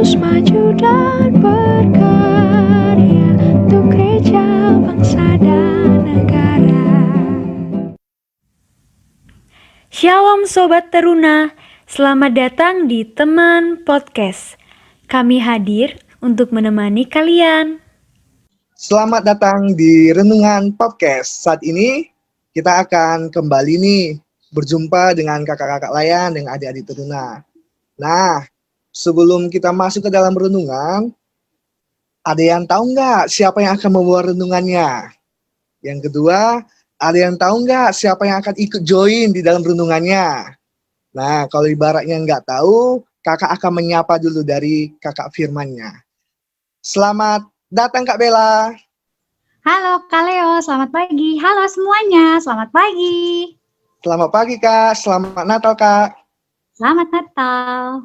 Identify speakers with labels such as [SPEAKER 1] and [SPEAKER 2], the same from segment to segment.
[SPEAKER 1] terus maju dan berkarya untuk gereja, bangsa, dan negara.
[SPEAKER 2] Shalom Sobat Teruna, selamat datang di Teman Podcast. Kami hadir untuk menemani kalian.
[SPEAKER 3] Selamat datang di Renungan Podcast. Saat ini kita akan kembali nih berjumpa dengan kakak-kakak layan dan adik-adik teruna. Nah, sebelum kita masuk ke dalam renungan, ada yang tahu nggak siapa yang akan membawa renungannya? Yang kedua, ada yang tahu nggak siapa yang akan ikut join di dalam renungannya? Nah, kalau ibaratnya nggak tahu, kakak akan menyapa dulu dari kakak Firmannya. Selamat datang Kak Bella.
[SPEAKER 4] Halo Kak Leo, selamat pagi. Halo semuanya, selamat pagi.
[SPEAKER 3] Selamat pagi Kak, selamat Natal Kak.
[SPEAKER 4] Selamat Natal.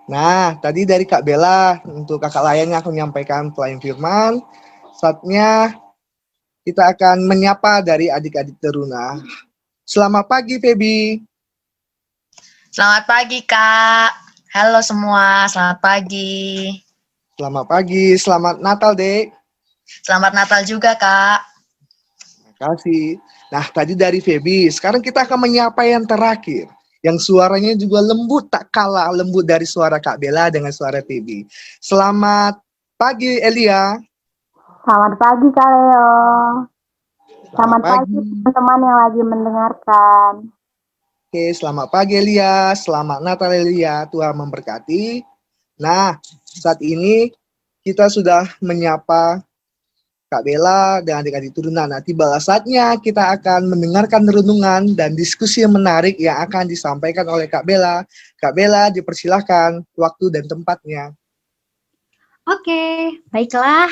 [SPEAKER 3] Nah, tadi dari Kak Bella, untuk kakak layan yang aku menyampaikan pelayan firman, saatnya kita akan menyapa dari adik-adik teruna. Selamat pagi Feby.
[SPEAKER 5] Selamat pagi Kak. Halo semua, selamat pagi.
[SPEAKER 3] Selamat pagi, selamat Natal Dek.
[SPEAKER 5] Selamat Natal juga Kak.
[SPEAKER 3] Terima kasih. Nah, tadi dari Feby, sekarang kita akan menyapa yang terakhir. Yang suaranya juga lembut, tak kalah lembut dari suara Kak Bella dengan suara Feby. Selamat pagi Elia.
[SPEAKER 6] Selamat pagi Kak Leo. Selamat pagi teman-teman yang lagi mendengarkan.
[SPEAKER 3] Oke, selamat pagi Elia. Selamat Natal Elia. Tuhan memberkati. Nah, saat ini kita sudah menyapa Kak Bella dan adik-adik turunan. Nah, tiba saatnya kita akan mendengarkan renungan dan diskusi yang menarik yang akan disampaikan oleh Kak Bella. Kak Bella, dipersilahkan waktu dan tempatnya.
[SPEAKER 4] Oke, baiklah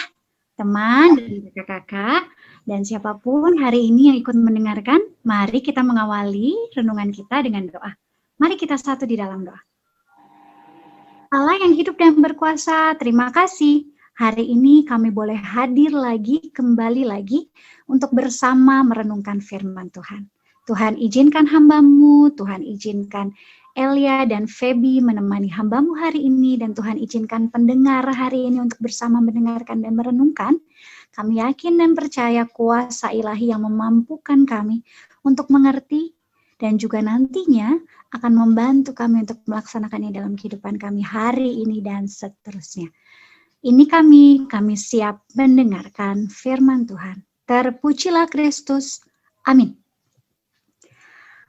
[SPEAKER 4] teman dan kakak-kakak dan siapapun hari ini yang ikut mendengarkan, mari kita mengawali renungan kita dengan doa. Mari kita satu di dalam doa. Allah yang hidup dan berkuasa, terima kasih. Hari ini kami boleh hadir lagi, kembali lagi untuk bersama merenungkan firman Tuhan. Tuhan izinkan hamba-Mu, Tuhan izinkan Elia dan Feby menemani hamba-Mu hari ini, dan Tuhan izinkan pendengar hari ini untuk bersama mendengarkan dan merenungkan. Kami yakin dan percaya kuasa ilahi yang memampukan kami untuk mengerti dan juga nantinya akan membantu kami untuk melaksanakannya dalam kehidupan kami hari ini dan seterusnya. Ini kami siap mendengarkan firman Tuhan. Terpujilah Kristus. Amin.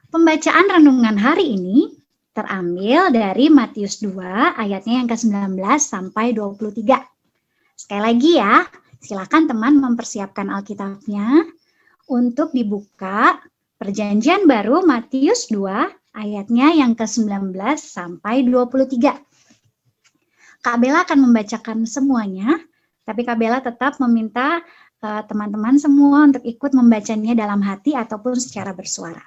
[SPEAKER 4] Pembacaan renungan hari ini terambil dari Matius 2 ayatnya yang ke-19 sampai 23. Sekali lagi ya, silakan teman mempersiapkan Alkitabnya untuk dibuka Perjanjian Baru Matius 2 ayatnya yang ke-19 sampai 23. Kak Bella akan membacakan semuanya, tapi Kak Bella tetap meminta teman-teman semua untuk ikut membacanya dalam hati ataupun secara bersuara.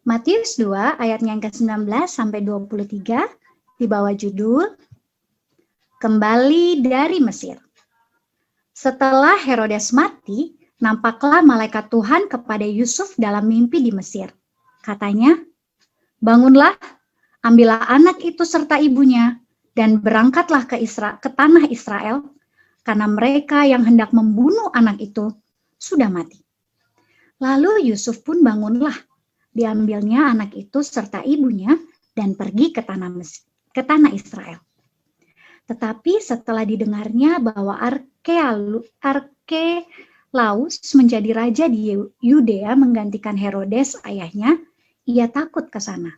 [SPEAKER 4] Matius 2 ayatnya yang ke-19 sampai 23 di bawah judul Kembali dari Mesir. Setelah Herodes mati, nampaklah malaikat Tuhan kepada Yusuf dalam mimpi di Mesir. Katanya, "Bangunlah, ambillah anak itu serta ibunya, dan berangkatlah ke tanah Israel, karena mereka yang hendak membunuh anak itu sudah mati." Lalu Yusuf pun bangunlah, diambilnya anak itu serta ibunya, dan pergi ke tanah Israel. Tetapi setelah didengarnya bahwa Arkelaus menjadi raja di Yudea menggantikan Herodes ayahnya, ia takut ke sana.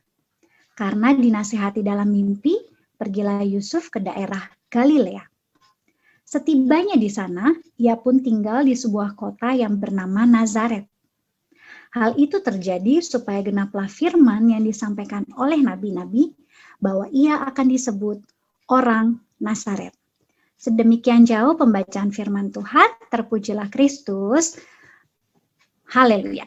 [SPEAKER 4] Karena dinasihati dalam mimpi, pergilah Yusuf ke daerah Galilea. Setibanya di sana, ia pun tinggal di sebuah kota yang bernama Nazaret. Hal itu terjadi supaya genaplah firman yang disampaikan oleh nabi-nabi bahwa ia akan disebut orang Nazaret. Sedemikian jauh pembacaan firman Tuhan, terpujilah Kristus. Haleluya.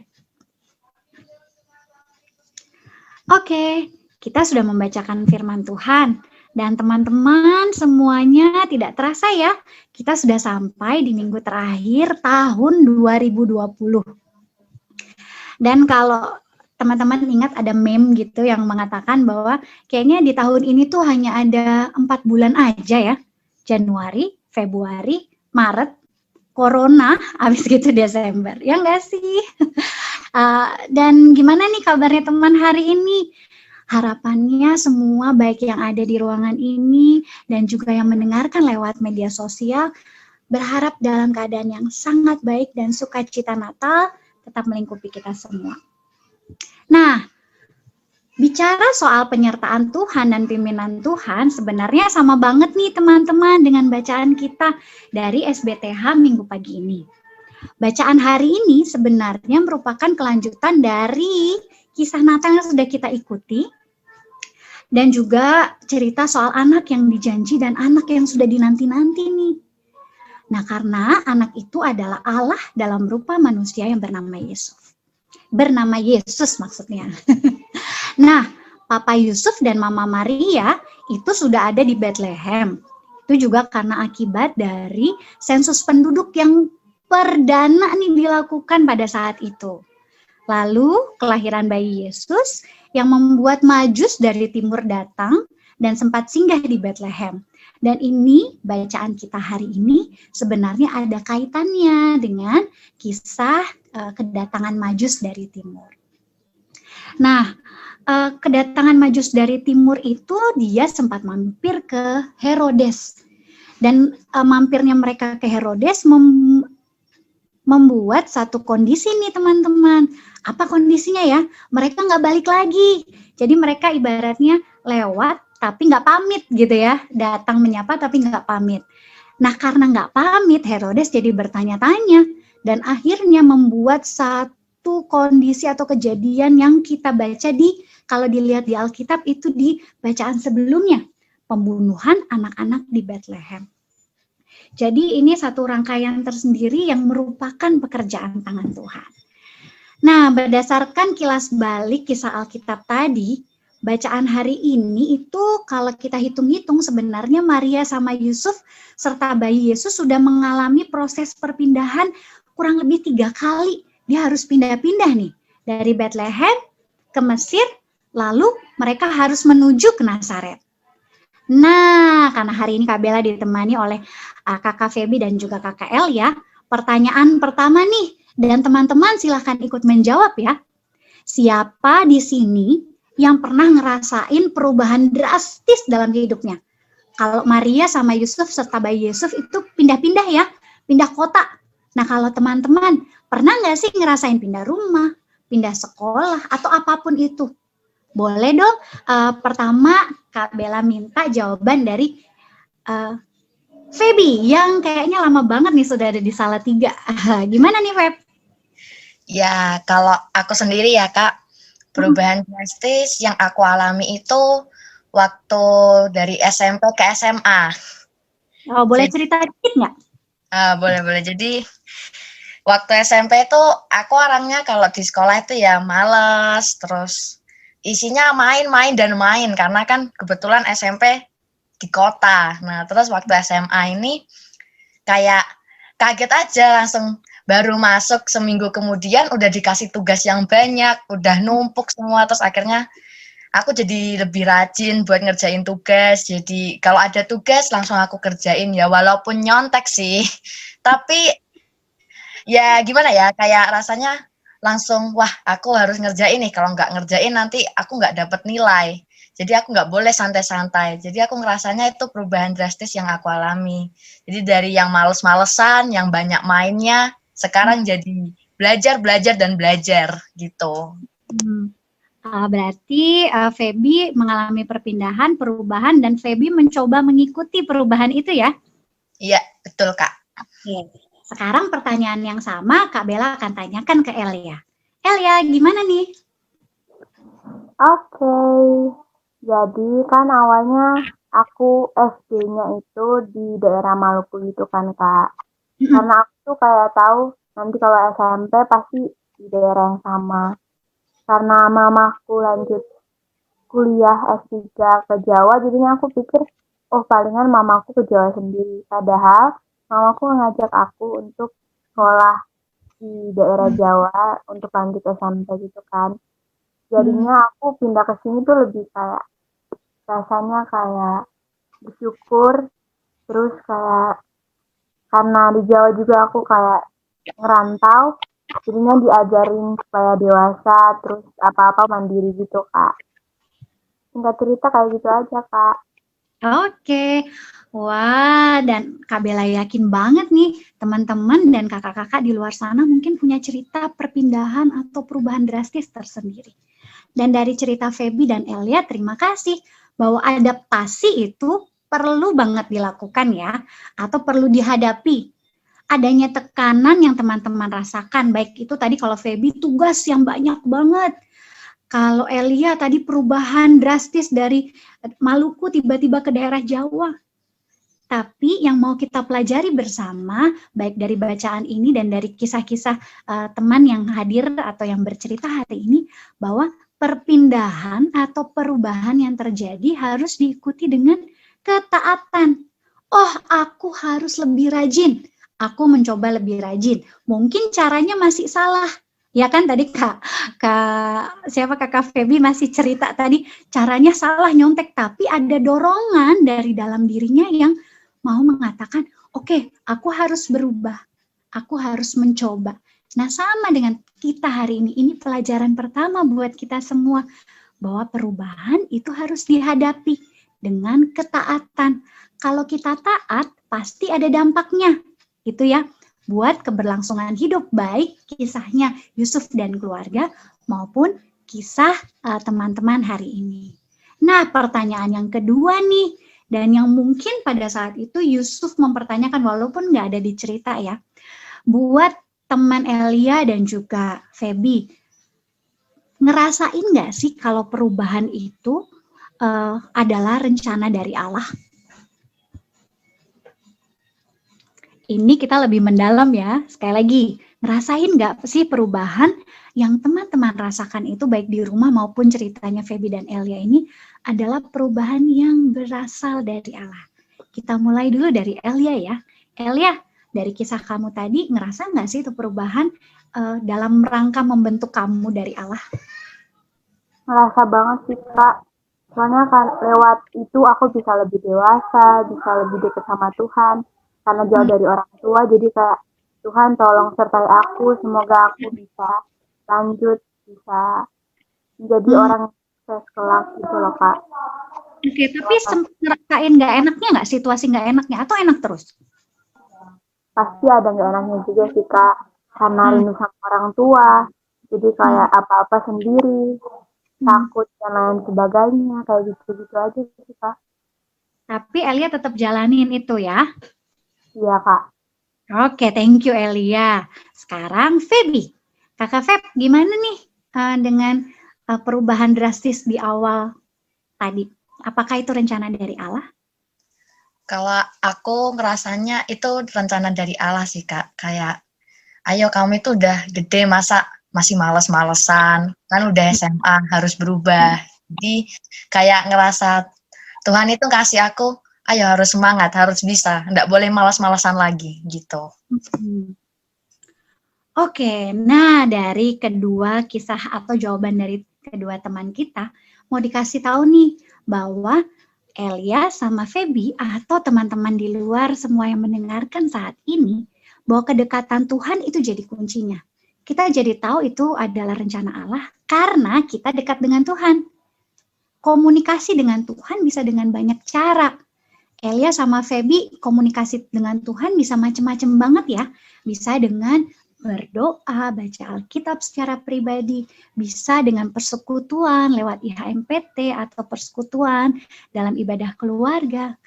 [SPEAKER 4] Oke. Kita sudah membacakan firman Tuhan, dan teman-teman semuanya tidak terasa ya, kita sudah sampai di minggu terakhir tahun 2020. Dan kalau teman-teman ingat ada meme gitu yang mengatakan bahwa kayaknya di tahun ini tuh hanya ada 4 bulan aja ya. Januari, Februari, Maret, Corona, habis gitu Desember. Ya nggak sih? Dan gimana nih kabarnya teman hari ini? Harapannya semua baik yang ada di ruangan ini dan juga yang mendengarkan lewat media sosial berharap dalam keadaan yang sangat baik dan sukacita Natal tetap melingkupi kita semua. Nah, bicara soal penyertaan Tuhan dan pimpinan Tuhan, sebenarnya sama banget nih teman-teman dengan bacaan kita dari SBTH minggu pagi ini. Bacaan hari ini sebenarnya merupakan kelanjutan dari kisah Natal yang sudah kita ikuti, dan juga cerita soal anak yang dijanji dan anak yang sudah dinanti-nanti nih. Nah, karena anak itu adalah Allah dalam rupa manusia yang bernama Yesus. Bernama Yesus maksudnya. Nah, Papa Yusuf dan Mama Maria itu sudah ada di Bethlehem. Itu juga karena akibat dari sensus penduduk yang perdana nih dilakukan pada saat itu. Lalu kelahiran bayi Yesus yang membuat Majus dari timur datang dan sempat singgah di Bethlehem. Dan ini bacaan kita hari ini sebenarnya ada kaitannya dengan kisah kedatangan Majus dari timur. Nah, kedatangan Majus dari timur itu dia sempat mampir ke Herodes. Dan mampirnya mereka ke Herodes membuat satu kondisi nih teman-teman. Apa kondisinya ya? Mereka nggak balik lagi. Jadi mereka ibaratnya lewat tapi nggak pamit gitu ya. Datang menyapa tapi nggak pamit. Nah karena nggak pamit, Herodes jadi bertanya-tanya. Dan akhirnya membuat satu kondisi atau kejadian yang kita baca kalau dilihat di Alkitab itu di bacaan sebelumnya. Pembunuhan anak-anak di Bethlehem. Jadi ini satu rangkaian tersendiri yang merupakan pekerjaan tangan Tuhan. Nah, berdasarkan kilas balik kisah Alkitab tadi, bacaan hari ini itu kalau kita hitung-hitung sebenarnya Maria sama Yusuf serta bayi Yesus sudah mengalami proses perpindahan kurang lebih 3 kali. Dia harus pindah-pindah nih dari Bethlehem ke Mesir, lalu mereka harus menuju ke Nazaret. Nah, karena hari ini Kak Bella ditemani oleh Kakak Feby dan juga Kakak El ya. Pertanyaan pertama nih, dan teman-teman silahkan ikut menjawab ya. Siapa di sini yang pernah ngerasain perubahan drastis dalam hidupnya? Kalau Maria sama Yusuf serta bayi Yusuf itu pindah-pindah ya, pindah kota. Nah kalau teman-teman pernah nggak sih ngerasain pindah rumah, pindah sekolah, atau apapun itu? Boleh dong, pertama Kak Bella minta jawaban dari Feby yang kayaknya lama banget nih sudah ada di Salatiga. Gimana nih Feb?
[SPEAKER 5] Ya, kalau aku sendiri ya Kak, perubahan drastis yang aku alami itu waktu dari SMP ke SMA.
[SPEAKER 4] Oh, boleh cerita dikit nggak?
[SPEAKER 5] Boleh. Jadi waktu SMP itu aku orangnya kalau di sekolah itu ya malas, terus isinya main dan main karena kan kebetulan SMP di kota. Nah, terus waktu SMA ini kayak kaget aja langsung baru masuk seminggu kemudian udah dikasih tugas yang banyak, udah numpuk semua, terus akhirnya aku jadi lebih rajin buat ngerjain tugas. Jadi kalau ada tugas langsung aku kerjain ya, walaupun nyontek sih. Tapi ya gimana ya, kayak rasanya langsung wah aku harus ngerjain nih, kalau nggak ngerjain nanti aku nggak dapet nilai. Jadi aku nggak boleh santai-santai. Jadi aku ngerasanya itu perubahan drastis yang aku alami. Jadi dari yang males-malesan, yang banyak mainnya, sekarang jadi belajar gitu.
[SPEAKER 4] Berarti Feby mengalami perpindahan, perubahan, dan Feby mencoba mengikuti perubahan itu ya?
[SPEAKER 5] Iya, betul Kak.
[SPEAKER 4] Oke. Sekarang pertanyaan yang sama Kak Bella akan tanyakan ke Elia. Elia, gimana nih?
[SPEAKER 6] Oke, jadi kan awalnya aku SD-nya itu di daerah Maluku gitu kan Kak. Karena aku tuh kayak tahu nanti kalau SMP pasti di daerah yang sama. Karena mamaku lanjut kuliah S3 ke Jawa, jadinya aku pikir, oh palingan mamaku ke Jawa sendiri. Padahal mamaku ngajak aku untuk sekolah di daerah Jawa untuk lanjut SMP gitu kan. Jadinya aku pindah ke sini tuh lebih kayak rasanya kayak bersyukur, terus kayak karena di Jawa juga aku kayak ngerantau, jadinya diajarin supaya dewasa, terus apa-apa mandiri gitu Kak. Singkat cerita kayak gitu aja Kak.
[SPEAKER 4] Oke, wah, dan Kak Bella yakin banget nih teman-teman dan kakak-kakak di luar sana mungkin punya cerita perpindahan atau perubahan drastis tersendiri. Dan dari cerita Feby dan Elia, terima kasih bahwa adaptasi itu perlu banget dilakukan ya, atau perlu dihadapi. Adanya tekanan yang teman-teman rasakan, baik itu tadi kalau Feby tugas yang banyak banget, kalau Elia tadi perubahan drastis dari Maluku tiba-tiba ke daerah Jawa. Tapi yang mau kita pelajari bersama, baik dari bacaan ini dan dari kisah-kisah teman yang hadir atau yang bercerita hari ini, bahwa perpindahan atau perubahan yang terjadi harus diikuti dengan ketaatan. Oh, aku harus lebih rajin. Aku mencoba lebih rajin. Mungkin caranya masih salah. Ya kan tadi Kakak Feby masih cerita tadi caranya salah nyontek, tapi ada dorongan dari dalam dirinya yang mau mengatakan, oke, aku harus berubah, aku harus mencoba. Nah, sama dengan kita hari ini pelajaran pertama buat kita semua, bahwa perubahan itu harus dihadapi dengan ketaatan. Kalau kita taat, pasti ada dampaknya, gitu ya, buat keberlangsungan hidup, baik kisahnya Yusuf dan keluarga maupun kisah teman-teman hari ini. Nah, pertanyaan yang kedua nih, dan yang mungkin pada saat itu Yusuf mempertanyakan walaupun nggak ada di cerita ya, buat teman Elia dan juga Feby, ngerasain nggak sih kalau perubahan itu adalah rencana dari Allah? Ini kita lebih mendalam ya. Sekali lagi, ngerasain nggak sih perubahan yang teman-teman rasakan itu baik di rumah maupun ceritanya Feby dan Elia ini adalah perubahan yang berasal dari Allah. Kita mulai dulu dari Elia ya. Elia, dari kisah kamu tadi, ngerasa nggak sih itu perubahan dalam rangka membentuk kamu dari Allah?
[SPEAKER 6] Ngerasa banget sih Kak. Soalnya kan lewat itu aku bisa lebih dewasa, bisa lebih dekat sama Tuhan. Karena jauh dari orang tua, jadi kayak Tuhan tolong sertai aku, semoga aku bisa lanjut, bisa menjadi orang yang sukses kelak gitu loh Kak.
[SPEAKER 4] Oke, tapi sempat ngerasain nggak enaknya nggak, situasi nggak enaknya, atau enak terus?
[SPEAKER 6] Pasti ada nggak enaknya juga sih Kak, karena rindu sama orang tua, jadi kayak apa-apa sendiri, takut dan lain sebagainya, kayak gitu-gitu aja sih Kak.
[SPEAKER 4] Tapi Elia tetap jalanin itu ya?
[SPEAKER 6] Iya Kak.
[SPEAKER 4] Oke, thank you Elia. Sekarang Feby. Kakak Feb, gimana nih dengan perubahan drastis di awal tadi? Apakah itu rencana dari Allah?
[SPEAKER 5] Kalau aku ngerasanya itu rencana dari Allah sih Kak. Kayak, ayo kamu itu udah gede masa masih males-malesan. Kan udah SMA harus berubah. Jadi kayak ngerasa Tuhan itu kasih aku, ayo harus semangat, harus bisa. Nggak boleh malas-malasan lagi gitu.
[SPEAKER 4] Oke, nah dari kedua kisah atau jawaban dari kedua teman kita, mau dikasih tahu nih bahwa Elia sama Feby atau teman-teman di luar semua yang mendengarkan saat ini, bahwa kedekatan Tuhan itu jadi kuncinya. Kita jadi tahu itu adalah rencana Allah karena kita dekat dengan Tuhan. Komunikasi dengan Tuhan bisa dengan banyak cara. Elia sama Feby komunikasi dengan Tuhan bisa macam-macam banget ya. Bisa dengan berdoa, baca Alkitab secara pribadi, bisa dengan persekutuan lewat IHMPT atau persekutuan dalam ibadah keluarga.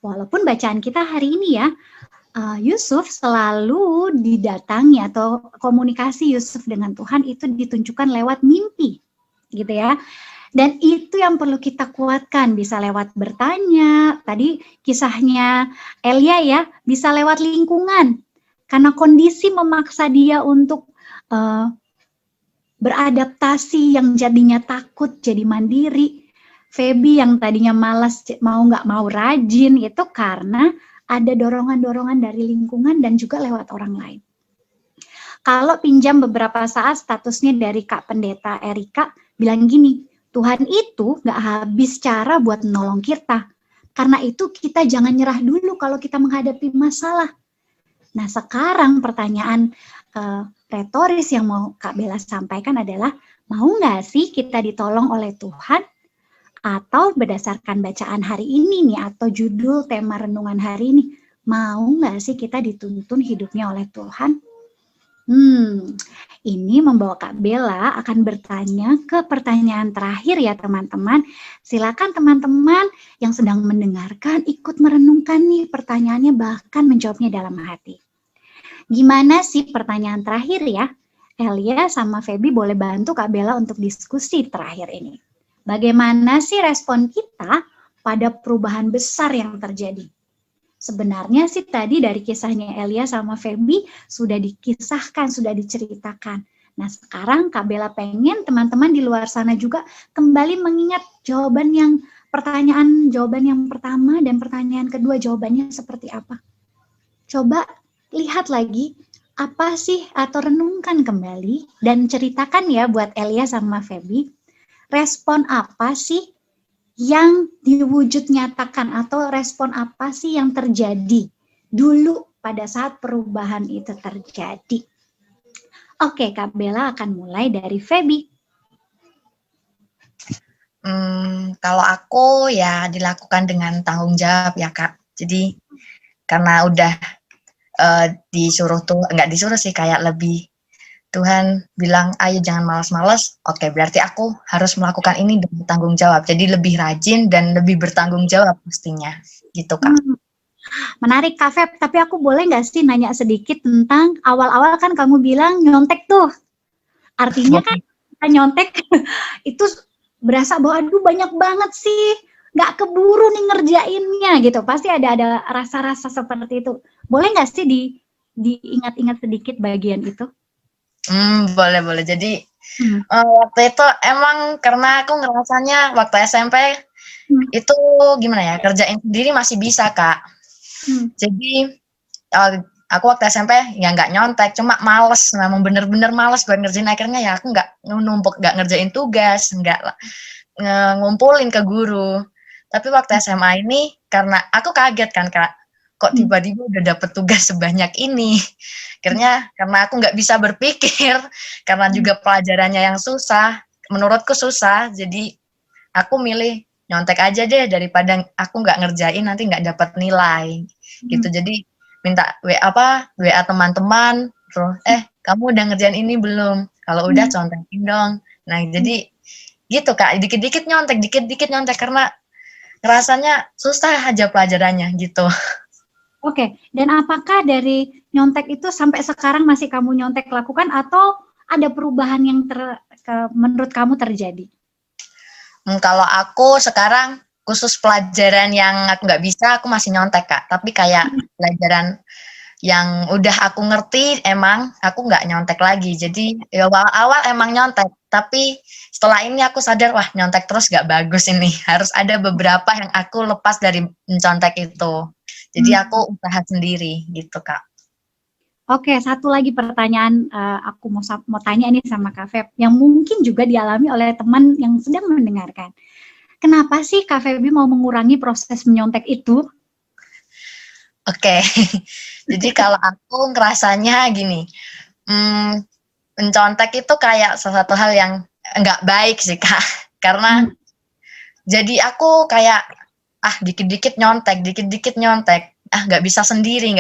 [SPEAKER 4] Walaupun bacaan kita hari ini ya, Yusuf selalu didatangi atau komunikasi Yusuf dengan Tuhan itu ditunjukkan lewat mimpi, gitu ya. Dan itu yang perlu kita kuatkan, bisa lewat bertanya, tadi kisahnya Elia ya, bisa lewat lingkungan, karena kondisi memaksa dia untuk beradaptasi yang jadinya takut, jadi mandiri. Feby yang tadinya malas, mau nggak mau rajin, itu karena ada dorongan-dorongan dari lingkungan dan juga lewat orang lain. Kalau pinjam beberapa saat statusnya dari Kak Pendeta Erika, bilang gini, Tuhan itu gak habis cara buat menolong kita. Karena itu kita jangan nyerah dulu kalau kita menghadapi masalah. Nah sekarang pertanyaan retoris yang mau Kak Bella sampaikan adalah, mau nggak sih kita ditolong oleh Tuhan? Atau berdasarkan bacaan hari ini nih, atau judul tema renungan hari ini, mau nggak sih kita dituntun hidupnya oleh Tuhan? Ini membawa Kak Bella akan bertanya ke pertanyaan terakhir ya teman-teman. Silakan teman-teman yang sedang mendengarkan ikut merenungkan nih pertanyaannya, bahkan menjawabnya dalam hati. Gimana sih pertanyaan terakhir ya? Elia sama Feby boleh bantu Kak Bella untuk diskusi terakhir ini. Bagaimana sih respon kita pada perubahan besar yang terjadi? Sebenarnya sih tadi dari kisahnya Elia sama Feby sudah dikisahkan, sudah diceritakan. Nah sekarang Kak Bella pengen teman-teman di luar sana juga kembali mengingat pertanyaan jawaban yang pertama dan pertanyaan kedua jawabannya seperti apa. Coba lihat lagi apa sih, atau renungkan kembali dan ceritakan ya buat Elia sama Feby, respon apa sih yang diwujud nyatakan, atau respon apa sih yang terjadi dulu pada saat perubahan itu terjadi. Oke, Kak Bella akan mulai dari Feby.
[SPEAKER 5] Kalau aku ya dilakukan dengan tanggung jawab ya Kak. Jadi karena udah disuruh tuh, nggak disuruh sih, kayak lebih Tuhan bilang ayo jangan malas-malas, oke berarti aku harus melakukan ini dengan tanggung jawab, jadi lebih rajin dan lebih bertanggung jawab pastinya gitu Kak.
[SPEAKER 4] Menarik Kak Feb, tapi aku boleh nggak sih nanya sedikit tentang awal-awal kan kamu bilang nyontek tuh, artinya kan kita nyontek itu berasa bahwa aduh banyak banget sih, nggak keburu nih ngerjainnya gitu, pasti ada rasa-rasa seperti itu. Boleh nggak sih diingat-ingat sedikit bagian itu?
[SPEAKER 5] Boleh. Jadi waktu itu emang karena aku ngerasanya waktu SMP itu gimana ya, kerjain sendiri masih bisa Kak. Jadi aku waktu SMP ya nggak nyontek, cuma males, memang bener-bener males buat ngerjain. Akhirnya ya aku nggak ngerjain tugas, nggak ngumpulin ke guru. Tapi waktu SMA ini karena aku kaget kan Kak, kok tiba-tiba udah dapet tugas sebanyak ini. Akhirnya karena aku nggak bisa berpikir, karena juga pelajarannya yang susah, menurutku susah, jadi aku milih nyontek aja deh daripada aku nggak ngerjain nanti nggak dapat nilai gitu. Jadi minta WA teman-teman, terus kamu udah ngerjain ini belum? Kalau udah contekin dong. Nah jadi gitu Kak, dikit-dikit nyontek karena rasanya susah aja pelajarannya gitu.
[SPEAKER 4] Oke, dan apakah dari nyontek itu sampai sekarang masih kamu nyontek lakukan, atau ada perubahan yang menurut kamu terjadi?
[SPEAKER 5] Kalau aku sekarang khusus pelajaran yang aku nggak bisa, aku masih nyontek Kak. Tapi kayak pelajaran yang udah aku ngerti, emang aku nggak nyontek lagi. Jadi ya awal-awal emang nyontek, tapi setelah ini aku sadar, wah nyontek terus nggak bagus ini. Harus ada beberapa yang aku lepas dari mencontek itu. Jadi aku usaha sendiri gitu Kak.
[SPEAKER 4] Oke, satu lagi pertanyaan aku mau tanya ini sama Kak Feb, yang mungkin juga dialami oleh teman yang sedang mendengarkan. Kenapa sih Kak Feby mau mengurangi proses menyontek itu?
[SPEAKER 5] Oke, jadi kalau aku ngerasanya gini, mencontek itu kayak salah satu hal yang nggak baik sih Kak. Karena jadi aku kayak dikit-dikit nyontek, nggak bisa sendiri.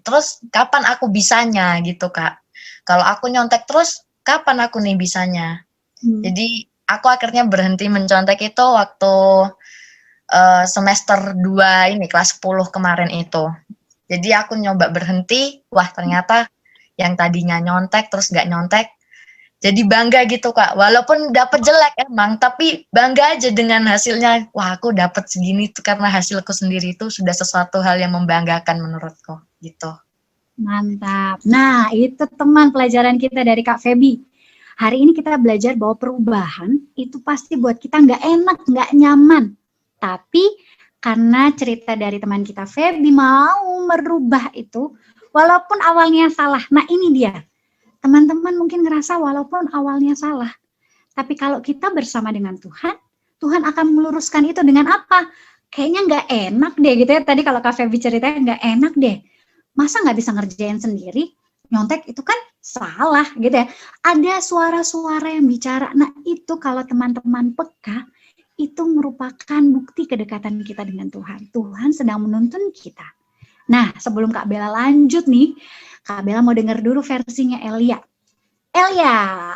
[SPEAKER 5] Terus kapan aku bisanya gitu Kak? Kalau aku nyontek terus, kapan aku nih bisanya? Jadi aku akhirnya berhenti mencontek itu waktu semester 2 ini, kelas 10 kemarin itu. Jadi aku nyoba berhenti, wah ternyata yang tadinya nyontek terus nggak nyontek, jadi bangga gitu Kak, walaupun dapet jelek emang, tapi bangga aja dengan hasilnya. Wah aku dapet segini tuh karena hasilku sendiri itu sudah sesuatu hal yang membanggakan menurutku gitu.
[SPEAKER 4] Mantap. Nah itu teman pelajaran kita dari Kak Feby. Hari ini kita belajar bahwa perubahan itu pasti buat kita nggak enak, nggak nyaman. Tapi karena cerita dari teman kita Feby mau merubah itu, walaupun awalnya salah. Nah ini dia. Teman-teman mungkin ngerasa walaupun awalnya salah, Tapi kalau kita bersama dengan Tuhan, Tuhan akan meluruskan itu dengan apa? Kayaknya nggak enak deh gitu ya. Tadi kalau Kak Feby ceritanya nggak enak deh. Masa nggak bisa ngerjain sendiri? Nyontek itu kan salah gitu ya. Ada suara-suara yang bicara. Nah itu kalau teman-teman peka, itu merupakan bukti kedekatan kita dengan Tuhan. Tuhan sedang menuntun kita. Nah, sebelum Kak Bella lanjut nih, Kak Bella mau dengar dulu versinya Elia. Elia,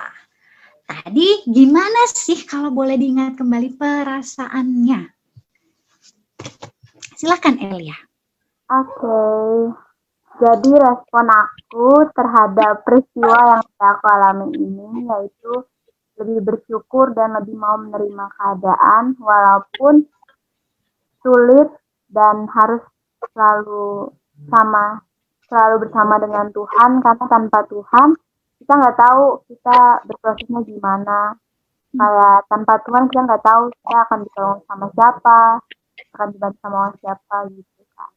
[SPEAKER 4] tadi gimana sih kalau boleh diingat kembali perasaannya? Silakan Elia.
[SPEAKER 6] Oke, jadi respon aku terhadap peristiwa yang aku alami ini yaitu lebih bersyukur dan lebih mau menerima keadaan walaupun sulit dan harus selalu bersama dengan Tuhan, karena tanpa Tuhan kita nggak tahu kita berprosesnya gimana. Kayak tanpa Tuhan kita nggak tahu kita akan ditolong sama siapa, akan dibantu sama orang siapa gitu kan.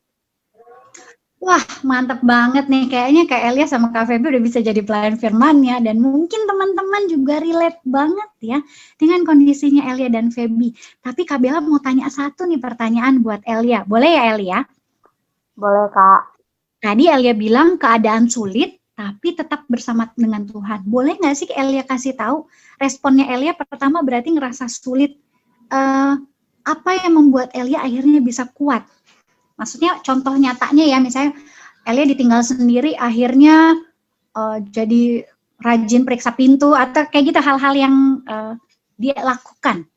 [SPEAKER 4] Wah, mantap banget nih. Kayaknya Kak Elia sama Kak Feby udah bisa jadi pelayan firman ya. Dan mungkin teman-teman juga relate banget ya dengan kondisinya Elia dan Feby. Tapi Kak Bella mau tanya satu nih pertanyaan buat Elia. Boleh ya Elia?
[SPEAKER 6] Boleh Kak.
[SPEAKER 4] Tadi Elia bilang keadaan sulit, tapi tetap bersama dengan Tuhan. Boleh nggak sih Elia kasih tahu responnya Elia pertama berarti ngerasa sulit. Apa yang membuat Elia akhirnya bisa kuat? Maksudnya contoh nyatanya ya, misalnya Elia ditinggal sendiri akhirnya jadi rajin periksa pintu atau kayak gitu hal-hal yang dia lakukan.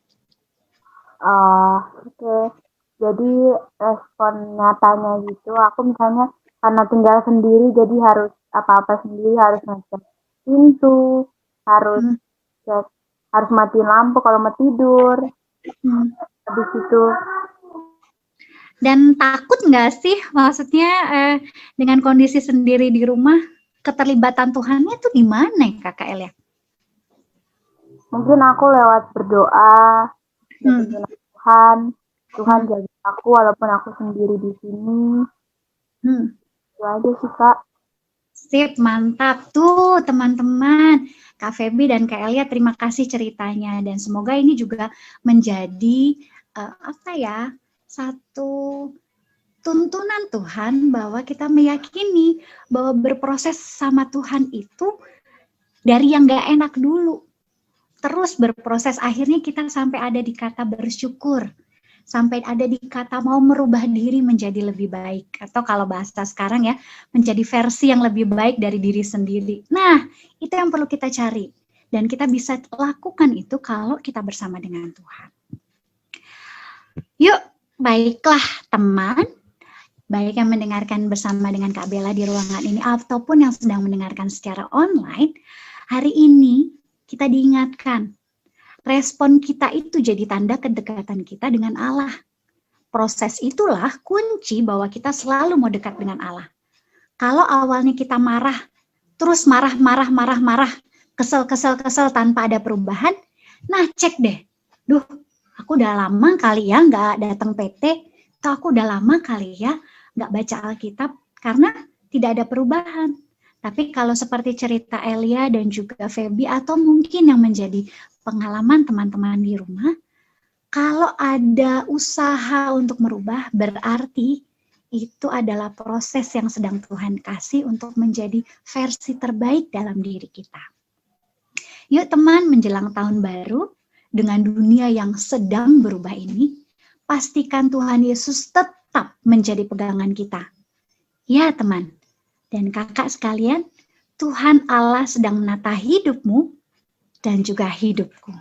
[SPEAKER 6] Oke. Jadi respon nyatanya gitu, aku misalnya karena tinggal sendiri jadi harus apa-apa sendiri, harus ngecek pintu, harus cek, harus matiin lampu kalau mau tidur. Habis itu.
[SPEAKER 4] Dan takut nggak sih, maksudnya dengan kondisi sendiri di rumah, keterlibatan Tuhannya tuh gimana ya Kakak Elia?
[SPEAKER 6] Mungkin aku lewat berdoa, dengan Tuhan jaga aku walaupun aku sendiri di sini. Itu aja sih Kak.
[SPEAKER 4] Sip, mantap tuh teman-teman. Kak Feby dan Kak Elia terima kasih ceritanya dan semoga ini juga menjadi satu tuntunan Tuhan bahwa kita meyakini bahwa berproses sama Tuhan itu dari yang gak enak dulu. Terus berproses akhirnya kita sampai ada di kata bersyukur. Sampai ada di kata mau merubah diri menjadi lebih baik. Atau kalau bahasa sekarang ya, menjadi versi yang lebih baik dari diri sendiri. Nah, itu yang perlu kita cari. Dan kita bisa lakukan itu kalau kita bersama dengan Tuhan. Yuk, baiklah teman, baik yang mendengarkan bersama dengan Kak Bella di ruangan ini ataupun yang sedang mendengarkan secara online, hari ini kita diingatkan, respon kita itu jadi tanda kedekatan kita dengan Allah. Proses itulah kunci bahwa kita selalu mau dekat dengan Allah. Kalau awalnya kita marah, terus marah, kesel tanpa ada perubahan, nah cek deh, aku udah lama kali ya nggak datang PT, atau aku udah lama kali ya nggak baca Alkitab karena tidak ada perubahan. Tapi kalau seperti cerita Elia dan juga Feby atau mungkin yang menjadi pengalaman teman-teman di rumah, kalau ada usaha untuk merubah berarti itu adalah proses yang sedang Tuhan kasih untuk menjadi versi terbaik dalam diri kita. Yuk teman, menjelang tahun baru, dengan dunia yang sedang berubah ini, pastikan Tuhan Yesus tetap menjadi pegangan kita. Ya teman, dan kakak sekalian, Tuhan Allah sedang menata hidupmu dan juga hidupku.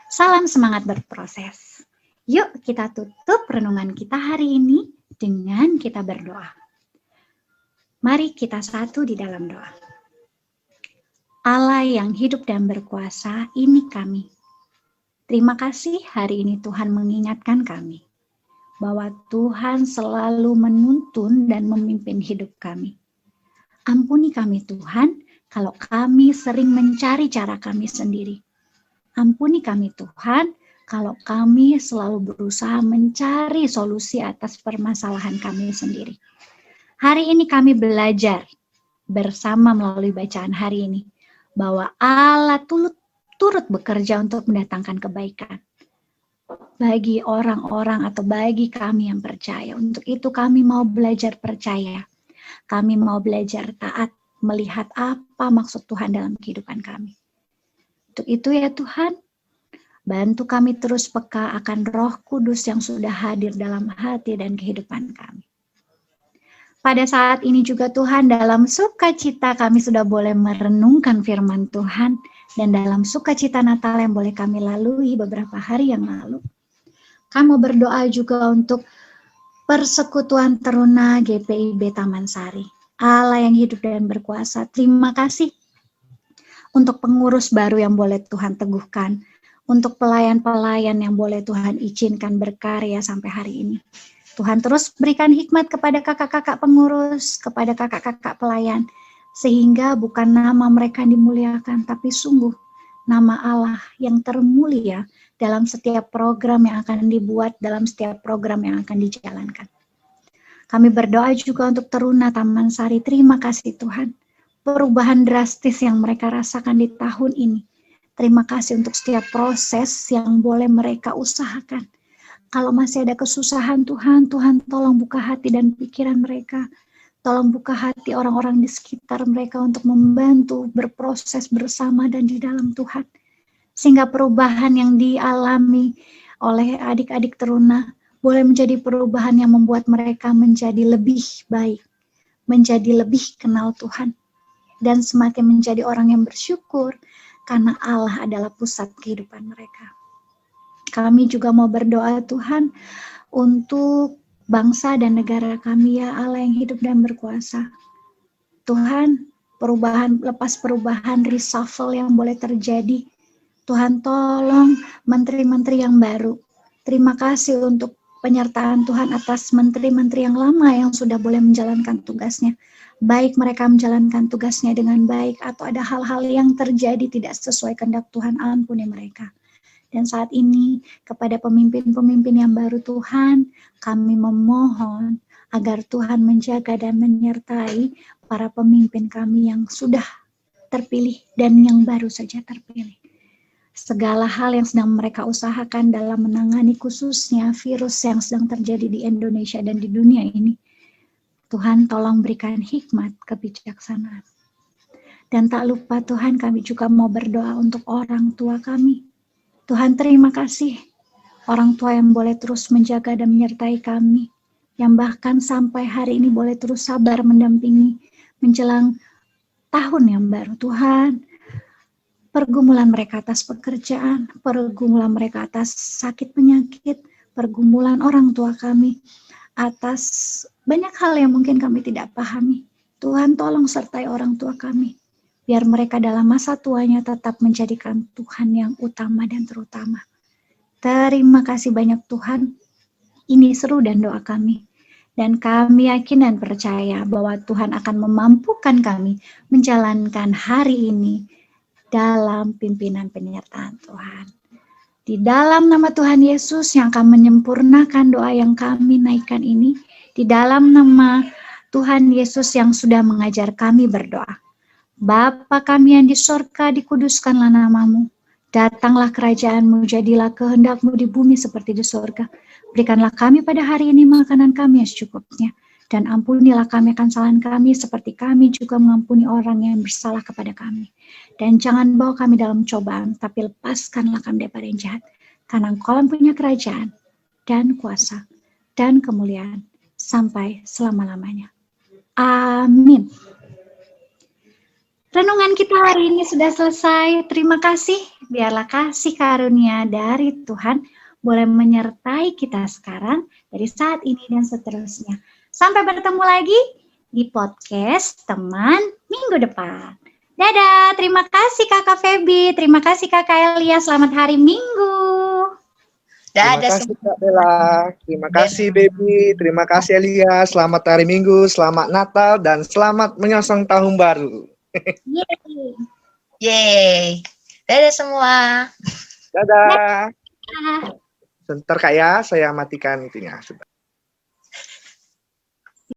[SPEAKER 4] Salam semangat berproses. Yuk kita tutup renungan kita hari ini dengan kita berdoa. Mari kita satu di dalam doa. Allah yang hidup dan berkuasa, ini kami. Terima kasih hari ini Tuhan mengingatkan kami bahwa Tuhan selalu menuntun dan memimpin hidup kami. Ampuni kami Tuhan kalau kami sering mencari cara kami sendiri. Ampuni kami Tuhan kalau kami selalu berusaha mencari solusi atas permasalahan kami sendiri. Hari ini kami belajar bersama melalui bacaan hari ini bahwa Allah turut bekerja untuk mendatangkan kebaikan bagi orang-orang atau bagi kami yang percaya. Untuk itu kami mau belajar percaya. Kami mau belajar taat, melihat apa maksud Tuhan dalam kehidupan kami. Untuk itu ya Tuhan, bantu kami terus peka akan Roh Kudus yang sudah hadir dalam hati dan kehidupan kami. Pada saat ini juga Tuhan, dalam sukacita kami sudah boleh merenungkan firman Tuhan, dan dalam sukacita Natal yang boleh kami lalui beberapa hari yang lalu. Kami berdoa juga untuk persekutuan teruna GPIB Taman Sari. Allah yang hidup dan berkuasa, terima kasih untuk pengurus baru yang boleh Tuhan teguhkan, untuk pelayan-pelayan yang boleh Tuhan izinkan berkarya sampai hari ini. Tuhan terus berikan hikmat kepada kakak-kakak pengurus, kepada kakak-kakak pelayan, sehingga bukan nama mereka yang dimuliakan, tapi sungguh nama Allah yang termulia dalam setiap program yang akan dibuat, dalam setiap program yang akan dijalankan. Kami berdoa juga untuk teruna Taman Sari, terima kasih Tuhan. Perubahan drastis yang mereka rasakan di tahun ini. Terima kasih untuk setiap proses yang boleh mereka usahakan. Kalau masih ada kesusahan Tuhan, Tuhan tolong buka hati dan pikiran mereka. Tolong buka hati orang-orang di sekitar mereka untuk membantu berproses bersama dan di dalam Tuhan. Sehingga perubahan yang dialami oleh adik-adik teruna boleh menjadi perubahan yang membuat mereka menjadi lebih baik. Menjadi lebih kenal Tuhan. Dan semakin menjadi orang yang bersyukur karena Allah adalah pusat kehidupan mereka. Kami juga mau berdoa Tuhan untuk bangsa dan negara kami ya Allah yang hidup dan berkuasa. Tuhan, lepas perubahan reshuffle yang boleh terjadi. Tuhan tolong menteri-menteri yang baru. Terima kasih untuk penyertaan Tuhan atas menteri-menteri yang lama yang sudah boleh menjalankan tugasnya. Baik mereka menjalankan tugasnya dengan baik atau ada hal-hal yang terjadi tidak sesuai kehendak Tuhan, ampuni mereka. Dan saat ini kepada pemimpin-pemimpin yang baru Tuhan, kami memohon agar Tuhan menjaga dan menyertai para pemimpin kami yang sudah terpilih dan yang baru saja terpilih. Segala hal yang sedang mereka usahakan dalam menangani khususnya virus yang sedang terjadi di Indonesia dan di dunia ini, Tuhan tolong berikan hikmat kebijaksanaan. Dan tak lupa Tuhan, kami juga mau berdoa untuk orang tua kami. Tuhan terima kasih orang tua yang boleh terus menjaga dan menyertai kami, yang bahkan sampai hari ini boleh terus sabar mendampingi menjelang tahun yang baru. Tuhan, pergumulan mereka atas pekerjaan, pergumulan mereka atas sakit penyakit, pergumulan orang tua kami atas banyak hal yang mungkin kami tidak pahami. Tuhan tolong sertai orang tua kami. Biar mereka dalam masa tuanya tetap menjadikan Tuhan yang utama dan terutama. Terima kasih banyak Tuhan. Ini seru dan doa kami. Dan kami yakin dan percaya bahwa Tuhan akan memampukan kami menjalankan hari ini dalam pimpinan penyertaan Tuhan. Di dalam nama Tuhan Yesus yang akan menyempurnakan doa yang kami naikkan ini. Di dalam nama Tuhan Yesus yang sudah mengajar kami berdoa. Bapa kami yang di sorga, dikuduskanlah namamu. Datanglah kerajaanmu, jadilah kehendakmu di bumi seperti di sorga. Berikanlah kami pada hari ini makanan kami yang secukupnya. Dan ampunilah kami akan kesalahan kami, seperti kami juga mengampuni orang yang bersalah kepada kami. Dan jangan bawa kami dalam cobaan, tapi lepaskanlah kami daripada yang jahat. Karena Engkau yang punya kerajaan, dan kuasa, dan kemuliaan, sampai selama-lamanya. Amin. Renungan kita hari ini sudah selesai. Terima kasih. Biarlah kasih karunia dari Tuhan boleh menyertai kita sekarang, dari saat ini dan seterusnya. Sampai bertemu lagi di podcast teman minggu depan. Dadah, terima kasih Kakak Feby, terima kasih Kakak Elia, selamat hari Minggu.
[SPEAKER 3] Terima kasih Kak Bella, terima kasih Baby, terima kasih Elia, selamat hari Minggu, selamat Natal, dan selamat menyongsong tahun baru.
[SPEAKER 4] Yeay.
[SPEAKER 5] Yeay. Dadah semua.
[SPEAKER 3] Dadah. Sebentar Kak ya, saya matikan itunya.